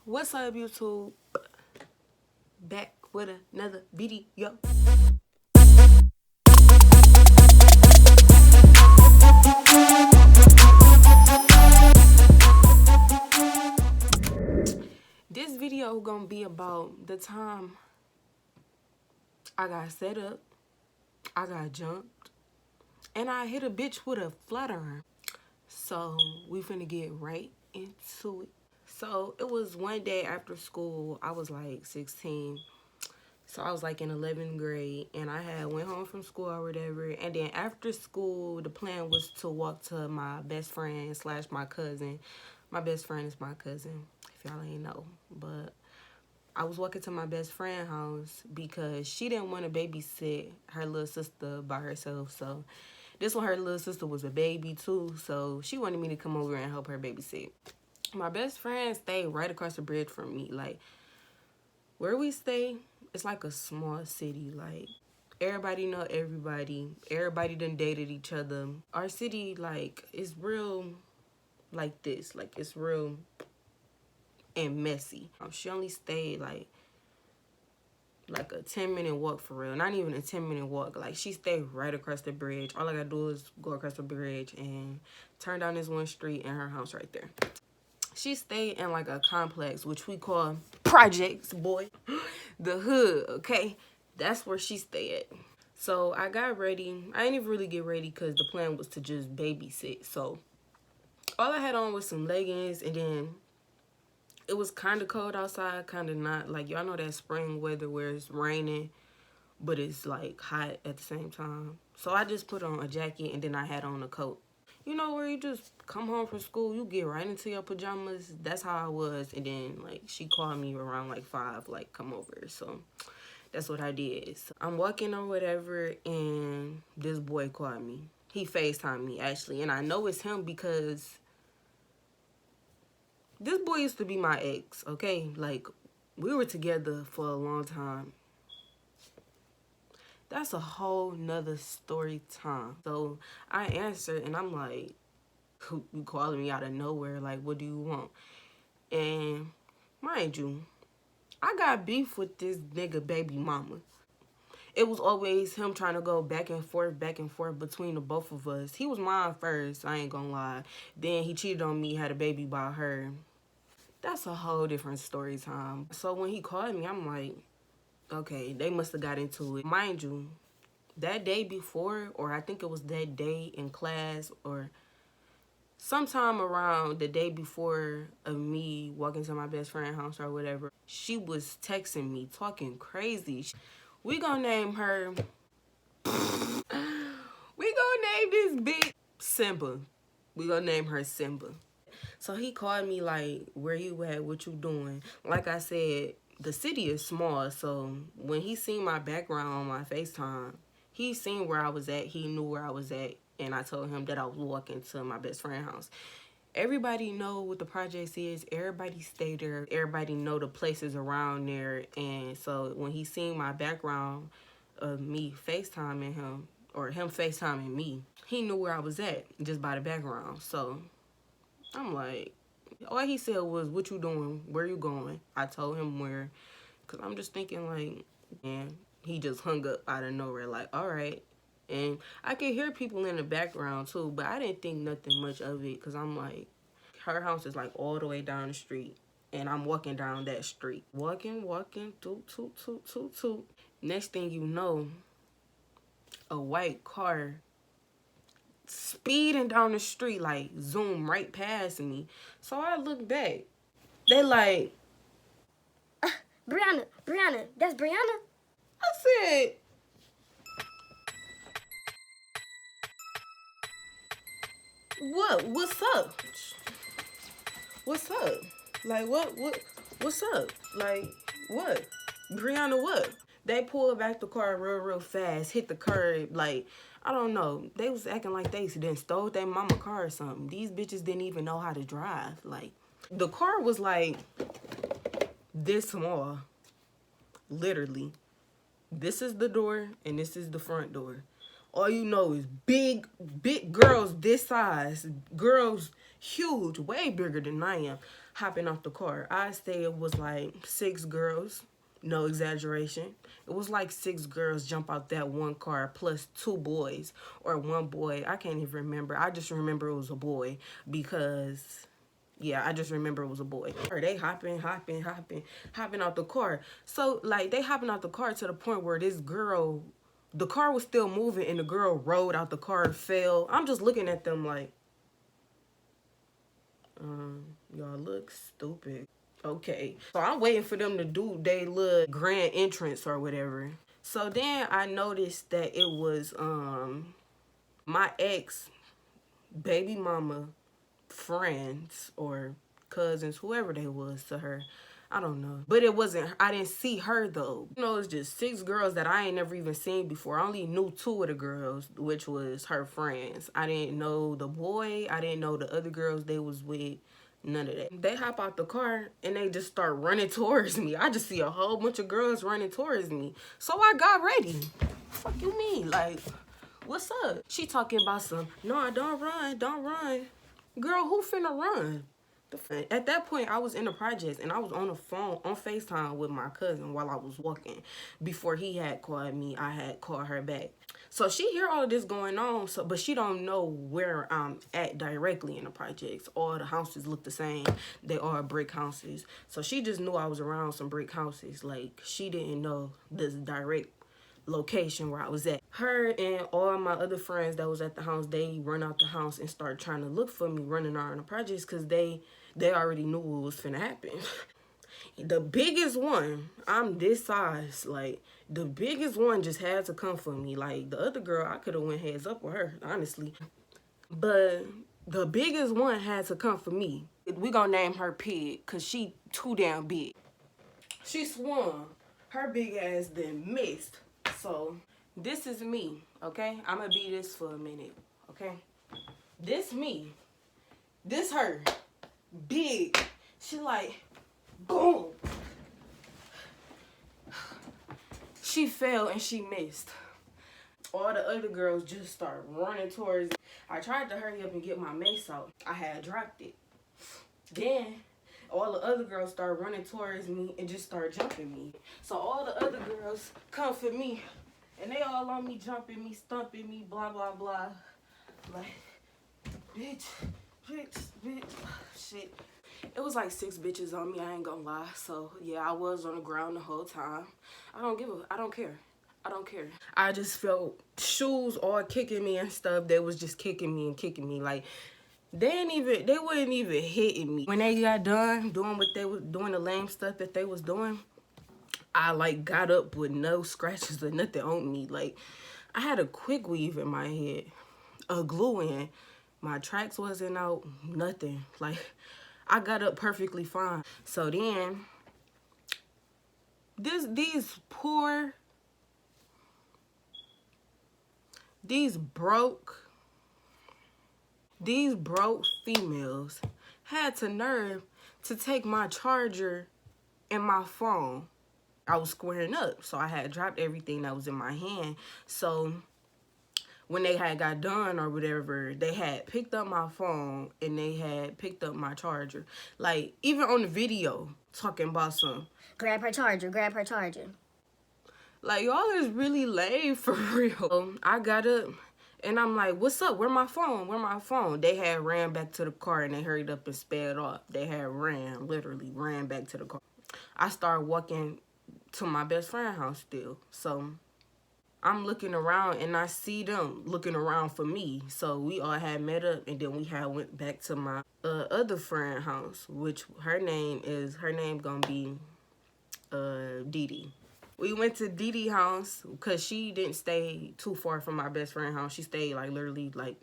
What's up, YouTube? Back with another video. This video gonna be about the time I got set up, I got jumped, and I hit a bitch with a flat iron. So we finna get right into it. So it was one day after school. I was like 16. So I was like in 11th grade, and I had went home from school or whatever. And then after school, the plan was to walk to my best friend slash my cousin. My best friend is my cousin, if y'all ain't know. But I was walking to my best friend's house because she didn't want to babysit her little sister by herself. So this one, her little sister was a baby too. So she wanted me to come over and help her babysit. My best friend stayed right across the bridge from me. Like, where we stay, it's like a small city. Like, everybody know everybody. Everybody done dated each other. Our city, like, is real like this. Like, it's real and messy. She only stayed like a 10-minute walk for real. Not even a 10-minute walk. Like, she stayed right across the bridge. All I gotta do is go across the bridge and turn down this one street and her house right there. She stayed in like a complex, which we call projects, boy. The hood, okay? That's where she stayed at. So I got ready. I didn't even really get ready because the plan was to just babysit. So all I had on was some leggings, and then it was kind of cold outside, kind of not. Like, y'all know that spring weather where it's raining, but it's like hot at the same time. So I just put on a jacket, and then I had on a coat. You know, where you just come home from school, you get right into your pajamas. That's how I was. And then, like, she called me around, like, 5, like, come over. So that's what I did. So I'm walking or whatever, and this boy called me. He FaceTimed me, actually. And I know it's him because this boy used to be my ex, okay? Like, we were together for a long time. That's a whole nother story time. So I answered, and I'm like, you calling me out of nowhere, like, what do you want? And mind you, I got beef with this nigga baby mama. It was always him trying to go back and forth between the both of us. He was mine first, I ain't gonna lie. Then he cheated on me, had a baby by her. That's a whole different story time. So when he called me, I'm like, okay, they must have got into it. Mind you, that day before, or I think it was that day in class, or sometime around the day before of me walking to my best friend's house or whatever, she was texting me, talking crazy. We gonna name her, we gonna name this bitch Simba. We gonna name her Simba. So he called me like, where you at, what you doing? Like I said, the city is small, so when he seen my background on my FaceTime, he seen where I was at, he knew where I was at, and I told him that I was walking to my best friend's house. Everybody know what the projects is. Everybody stay there. Everybody know the places around there. And so when he seen my background of me FaceTiming him, or him FaceTiming me, he knew where I was at just by the background. So I'm like, all he said was, what you doing? Where you going? I told him where. Because I'm just thinking like, and he just hung up out of nowhere like, all right. And I could hear people in the background too, but I didn't think nothing much of it because I'm like, her house is like all the way down the street. And I'm walking down that street. Walking, toot, toot, toot, toot, toot. Next thing you know, a white car speeding down the street, like zoom right past me. So I look back. They like, Brianna, that's Brianna? I said, what's up? What's up? Like, what's up? Like, what? Brianna, what? They pulled back the car real fast, hit the curb, like, I don't know. They was acting like they done stole their mama car or something. These bitches didn't even know how to drive. Like, the car was like this small, literally. This is the door and this is the front door. All you know is big girls this size, girls huge, way bigger than I am, hopping off the car. I say it was like 6 girls, no exaggeration. It was like 6 girls jump out that one car plus 2 boys or 1 boy. I can't even remember. I just remember it was a boy because, yeah, I just remember it was a boy. They hopping out the car. So, like, they hopping out the car to the point where this girl, the car was still moving and the girl rolled out the car and fell. I'm just looking at them like, y'all look stupid. Okay. So I'm waiting for them to do their little grand entrance or whatever. So then I noticed that it was my ex baby mama friends or cousins, whoever they was to her. I don't know. But it wasn't, I didn't see her though. You know, it's just 6 girls that I ain't never even seen before. I only knew 2 of the girls, which was her friends. I didn't know the boy. I didn't know the other girls they was with. None of that. They hop out the car and they just start running towards me. I just see a whole bunch of girls running towards me. So I got ready. Fuck you mean? Like, what's up? She talking about some, no, don't run, don't run. Girl, who finna run? At that point, I was in the projects and I was on the phone, on FaceTime with my cousin while I was walking. Before he had called me, I had called her back. So she hear all of this going on, but she don't know where I'm at directly in the projects. All the houses look the same. They are brick houses. So she just knew I was around some brick houses. Like, she didn't know the direct location where I was at. Her and all my other friends that was at the house, they run out the house and start trying to look for me running around the projects because they already knew what was finna happen. The biggest one, I'm this size, like, the biggest one just had to come for me. Like, the other girl, I could have went heads up with her, honestly. But the biggest one had to come for me. We gonna name her Pig, because she too damn big. She swung. Her big ass then missed. So, this is me, okay? I'm gonna be this for a minute, okay? This me. This her. Big. She like, boom. She fell and she missed. All the other girls just start running towards me. I tried to hurry up and get my mace out. I had dropped it. Then all the other girls start running towards me and just start jumping me. So all the other girls come for me and they all on me, jumping me, stumping me, blah, blah, blah. Like, bitch, shit. It was like 6 bitches on me, I ain't gonna lie. So yeah, I was on the ground the whole time. I don't care. I don't care. I just felt shoes all kicking me and stuff. They was just kicking me. Like, they wasn't even hitting me. When they got done doing what they was doing, the lame stuff that they was doing, I like got up with no scratches or nothing on me. Like, I had a quick weave in my head, a glue in. My tracks wasn't out, nothing. Like, I got up perfectly fine. So then, these broke females had the nerve to take my charger and my phone. I was squaring up, so I had dropped everything that was in my hand. So when they had got done or whatever, they had picked up my phone and they had picked up my charger. Like, even on the video, talking about some, grab her charger. Like, y'all is really lame for real. So I got up and I'm like, what's up? Where my phone? They had ran back to the car and they hurried up and sped off. They had literally ran back to the car. I started walking to my best friend's house still. So I'm looking around and I see them looking around for me. So we all had met up and then we had went back to my other friend house, which her name gonna be Dee Dee. We went to Dee Dee house because she didn't stay too far from my best friend house. She stayed like literally like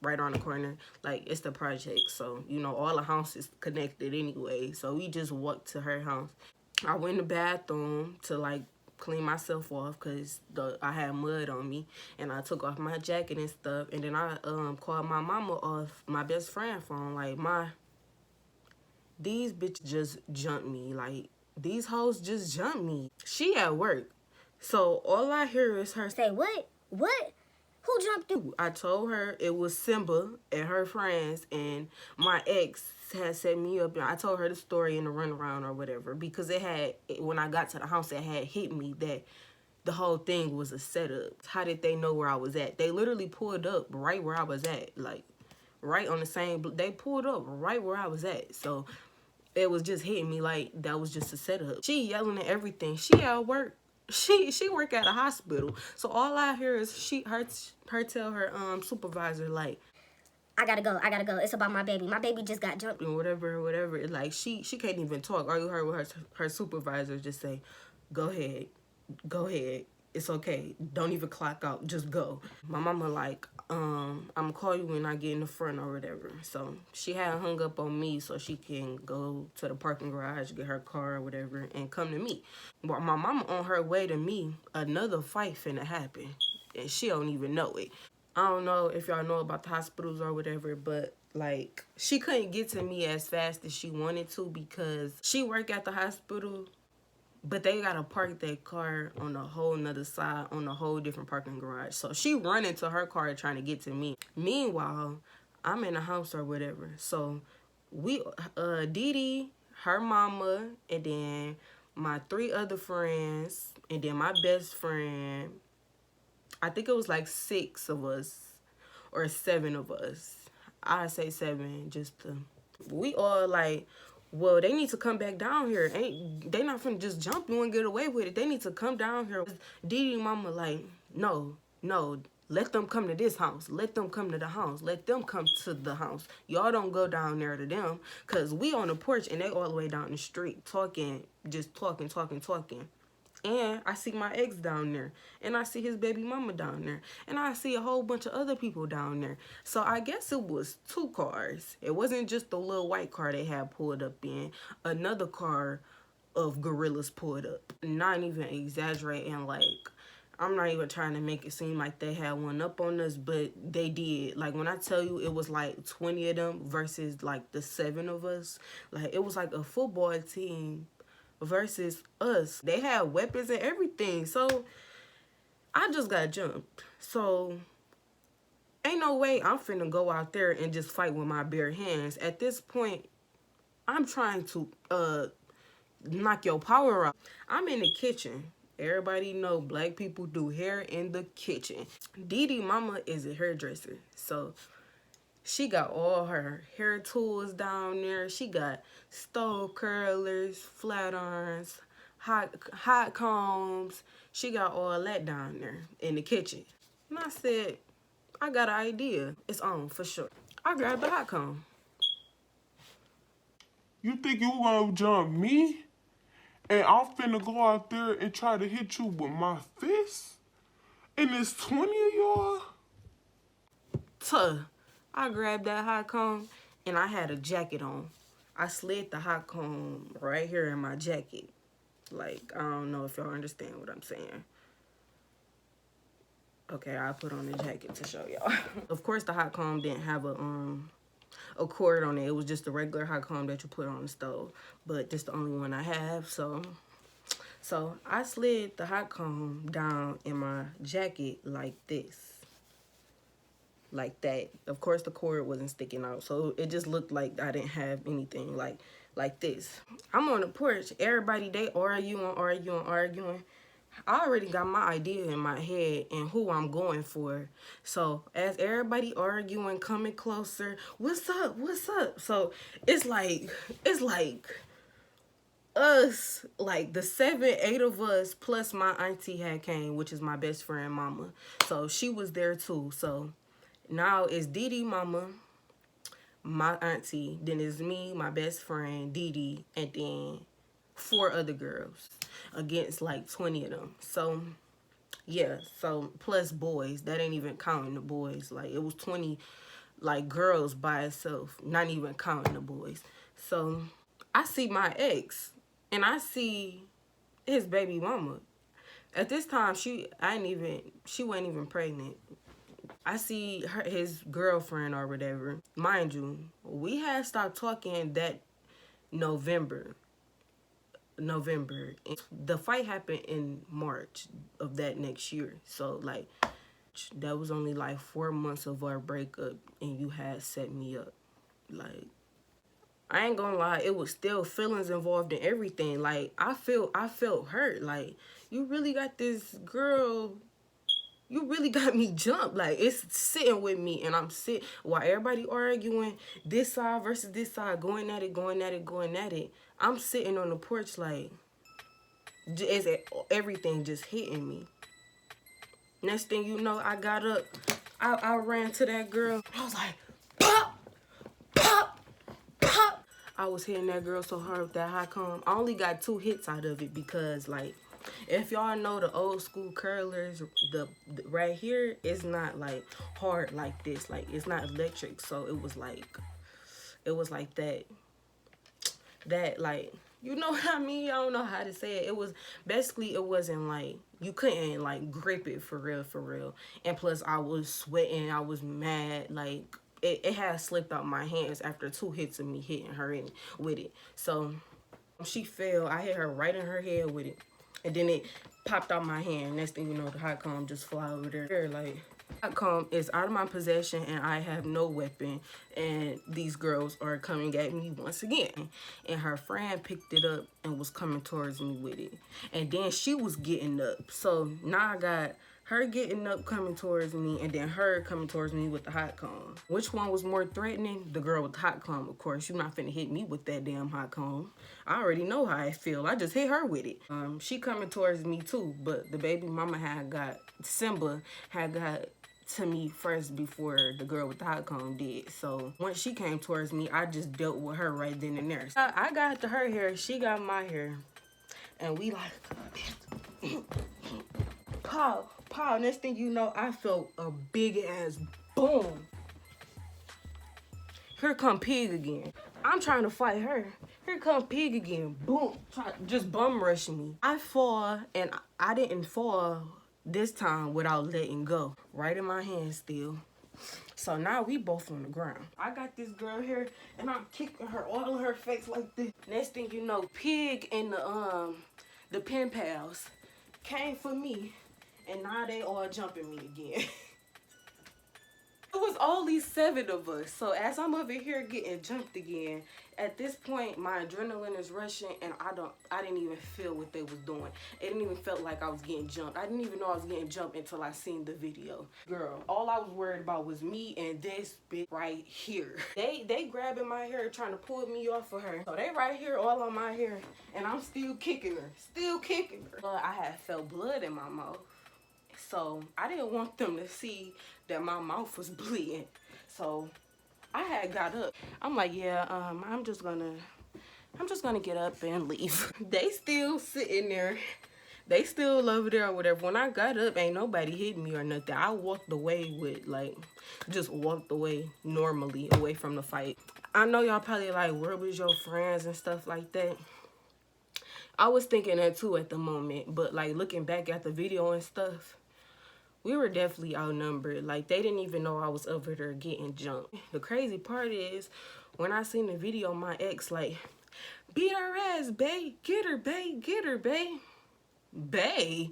right on the corner. Like, it's the project, so you know all the houses connected anyway. So we just walked to her house. I went in the bathroom to like clean myself off because I had mud on me, and I took off my jacket and stuff. And then I called my mama off my best friend phone. Like, these bitches just jumped me. Like, these hoes just jumped me. She at work, so all I hear is her say, what? Who jumped you? I told her it was Simba and her friends, and my ex had set me up. I told her the story in the runaround or whatever, because when I got to the house, it had hit me that the whole thing was a setup. How did they know where I was at? They literally pulled up right where I was at, like right on the same. They pulled up right where I was at, so it was just hitting me like that was just a setup. She yelling at everything. She at work. She work at a hospital. So all I hear is her tell her supervisor like, I gotta go. I gotta go. It's about my baby. My baby just got jumped. And whatever. Like she can't even talk. All you heard with her supervisor just say, go ahead. It's okay. Don't even clock out. Just go. My mama like, I'm gonna call you when I get in the front or whatever. So she had hung up on me so she can go to the parking garage, get her car or whatever, and come to me. But my mama on her way to me, another fight finna happen. And she don't even know it. I don't know if y'all know about the hospitals or whatever, but like she couldn't get to me as fast as she wanted to because she work at the hospital, but they gotta park their car on a whole nother side, on a whole different parking garage. So she run into her car trying to get to me. Meanwhile, I'm in the house or whatever. So we, Dee Dee, her mama, and then my 3 other friends, and then my best friend. I think it was like 6 of us or 7 of us. I say 7 just to. We all like, well, they need to come back down here. They not finna just jump you and get away with it. They need to come down here. Dee Dee mama like, no, let them come to this house. Let them come to the house. Let them come to the house. Y'all don't go down there to them. Because we on the porch and they all the way down the street talking, just talking. And I see my ex down there. And I see his baby mama down there. And I see a whole bunch of other people down there. So I guess it was 2 cars. It wasn't just the little white car they had pulled up in. Another car of gorillas pulled up. Not even exaggerating, like, I'm not even trying to make it seem like they had one up on us, but they did. Like, when I tell you it was like 20 of them versus like the 7 of us, like it was like a football team versus us. They had weapons and everything. So I just got jumped. So ain't no way I'm finna go out there and just fight with my bare hands. At this point, I'm trying to knock your power out. I'm in the kitchen. Everybody know black people do hair in the kitchen. Dee Dee mama is a hairdresser. So she got all her hair tools down there. She got stove curlers, flat irons, hot combs. She got all that down there in the kitchen. And I said, I got an idea. It's on for sure. I grabbed the hot comb. You think you gonna jump me? And I'm finna go out there and try to hit you with my fist? And there's 20 of y'all? I grabbed that hot comb and I had a jacket on. I slid the hot comb right here in my jacket. Like, I don't know if y'all understand what I'm saying. Okay, I put on the jacket to show y'all. Of course, the hot comb didn't have a cord on it. It was just a regular hot comb that you put on the stove. But this the only one I have, so I slid the hot comb down in my jacket like this. Like that. Of course, the cord wasn't sticking out, so it just looked like I didn't have anything like this. I'm on the porch. Everybody, they arguing. I already got my idea in my head and who I'm going for. So as everybody arguing, coming closer, what's up? So it's like us, like the 7, 8 of us, plus my auntie had came, which is my best friend mama. So she was there too. So now it's Dee Dee mama, my auntie, then it's me, my best friend, Dee Dee, and then 4 other girls against like 20 of them. So yeah, so plus boys. That ain't even counting the boys. Like it was 20 like girls by itself, not even counting the boys. So I see my ex and I see his baby mama. At this time she wasn't even pregnant. I see his girlfriend or whatever. Mind you, we had stopped talking that November. The fight happened in March of that next year. So like That was only like 4 months of our breakup, and you had set me up. Like, I ain't gonna lie, it was still feelings involved in everything. Like, I felt hurt. Like, you really got this girl, you really got me jumped. Like, it's sitting with me, and I'm sitting while everybody arguing this side versus this side, going at it. I'm sitting on the porch like, is everything just hitting me. Next thing you know, I got up, I ran to that girl. I was like, pop, pop, pop. I was hitting that girl so hard with that high comb. I only got 2 hits out of it because, like, if y'all know the old school curlers, the right here is not like hard like this. Like, it's not electric, so it was like that like, you know what I mean? I don't know how to say it. It was basically, it wasn't like, you couldn't like grip it for real. And plus I was sweating, I was mad. Like, it had slipped out my hands after 2 hits of me hitting her with it. So she fell. I hit her right in her head with it, and then it popped out my hand. Next thing you know, the hot comb just fly over there. Like, hot comb is out of my possession, and I have no weapon, and these girls are coming at me once again. And her friend picked it up and was coming towards me with it, and then she was getting up. So now I got her getting up, coming towards me, and then her coming towards me with the hot comb. Which one was more threatening? The girl with the hot comb, of course. You're not finna hit me with that damn hot comb. I already know how I feel. I just hit her with it. She coming towards me too, but the baby mama Simba had got to me first before the girl with the hot comb did. So once she came towards me, I just dealt with her right then and there. So I got to her hair, she got my hair, and we like, pow. Next thing you know, I felt a big ass boom. Here come Pig again. I'm trying to fight her. Here come Pig again. Boom. Just bum rushing me. I fall, and I didn't fall this time without letting go. Right in my hand still. So now we both on the ground. I got this girl here, and I'm kicking her all in her face like this. Next thing you know, Pig and the pen pals came for me. And now they all jumping me again. It was only 7 of us. So as I'm over here getting jumped again, at this point my adrenaline is rushing, and I didn't even feel what they was doing. It didn't even feel like I was getting jumped. I didn't even know I was getting jumped until I seen the video. Girl, all I was worried about was me and this bitch right here. They grabbing my hair, trying to pull me off of her. So they right here all on my hair, and I'm still kicking her. I had felt blood in my mouth. So I didn't want them to see that my mouth was bleeding. So I had got up. I'm like, yeah, I'm just gonna get up and leave. They still sitting there. They still over there or whatever. When I got up, ain't nobody hit me or nothing. I walked away with, like, just walked away normally away from the fight. I know y'all probably like, where was your friends and stuff like that? I was thinking that too at the moment. But, like, looking back at the video and stuff, we were definitely outnumbered. Like, they didn't even know I was over there getting jumped. The crazy part is, when I seen the video, my ex like, beat her ass, bae. Get her, bae. Get her, bae. Bae?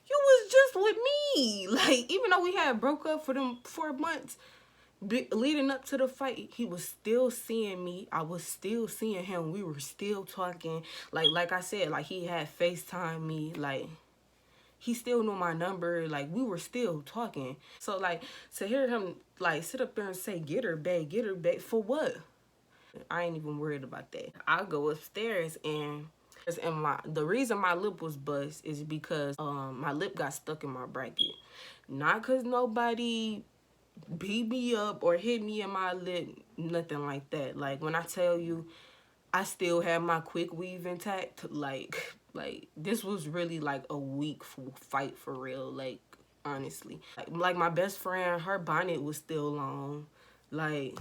You was just with me. Like, even though we had broke up for them 4 months, leading up to the fight, he was still seeing me. I was still seeing him. We were still talking. Like I said, like, he had FaceTime me. Like, he still knew my number. Like, we were still talking. So, like, to hear him, like, sit up there and say, get her back, for what? I ain't even worried about that. I go upstairs, and the reason my lip was bust is because my lip got stuck in my bracket. Not because nobody beat me up or hit me in my lip, nothing like that. Like, when I tell you, I still have my quick weave intact, like this was really like a weak fight for real, like, honestly. Like my best friend, her bonnet was still on. Like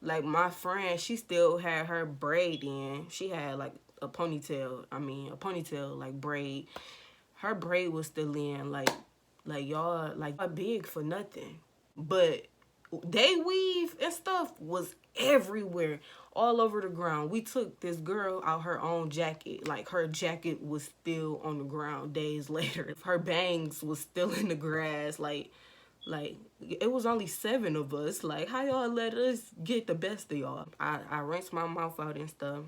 my friend, she still had her braid in. She had like a ponytail, like braid. Her braid was still in, like y'all, like, big for nothing. But they weave and stuff was everywhere, all over the ground. We took this girl out her own jacket. Like, her jacket was still on the ground days later. Her bangs was still in the grass. Like, Like, it was only 7 of us. Like, how y'all let us get the best of y'all? I rinsed my mouth out and stuff.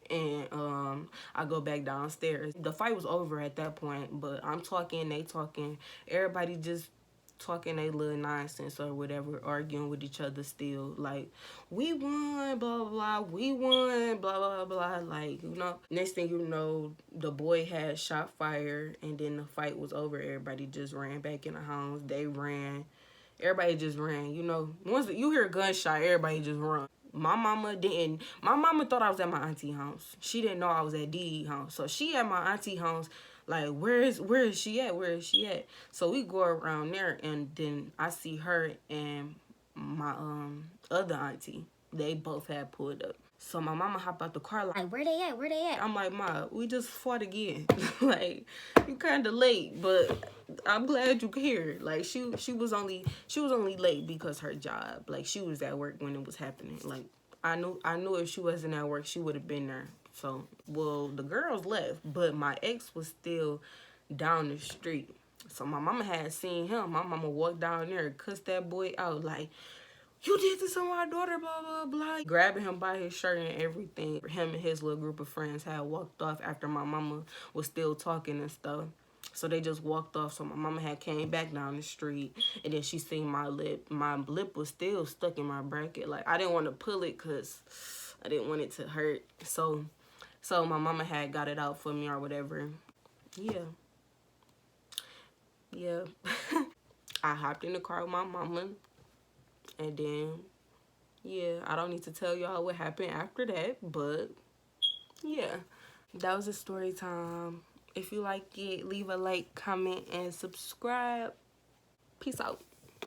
And I go back downstairs. The fight was over at that point, but I'm talking, they talking. Everybody just talking a little nonsense or whatever, arguing with each other still. Like, we won, blah, blah, blah. We won, blah, blah, blah. Like, you know, next thing you know, the boy had shot fire, and then the fight was over. Everybody just ran back in the house. They ran. Everybody just ran. You know, once you hear a gunshot, everybody just run. My mama didn't. My mama thought I was at my auntie house. She didn't know I was at Dee house. So she at my auntie house. Like, where is she at? Where is she at? So we go around there, and then I see her and my other auntie. They both had pulled up. So my mama hopped out the car Like, where they at? Where they at? I'm like, Ma, we just fought again. Like, you kind of late, but I'm glad you here. Like, she was only late because her job. Like, she was at work when it was happening. Like, I knew if she wasn't at work, she would have been there. So, well, the girls left, but my ex was still down the street. So my mama had seen him. My mama walked down there and cussed that boy out like, you did this on my daughter, blah, blah, blah. Grabbing him by his shirt and everything. Him and his little group of friends had walked off after my mama was still talking and stuff. So they just walked off. So my mama had came back down the street. And then she seen my lip. My lip was still stuck in my bracket. Like, I didn't want to pull it because I didn't want it to hurt. So my mama had got it out for me or whatever. Yeah. Yeah. I hopped in the car with my mama. And then, yeah, I don't need to tell y'all what happened after that, but yeah, that was a story time. If you like it, leave a like, comment, and subscribe. Peace out.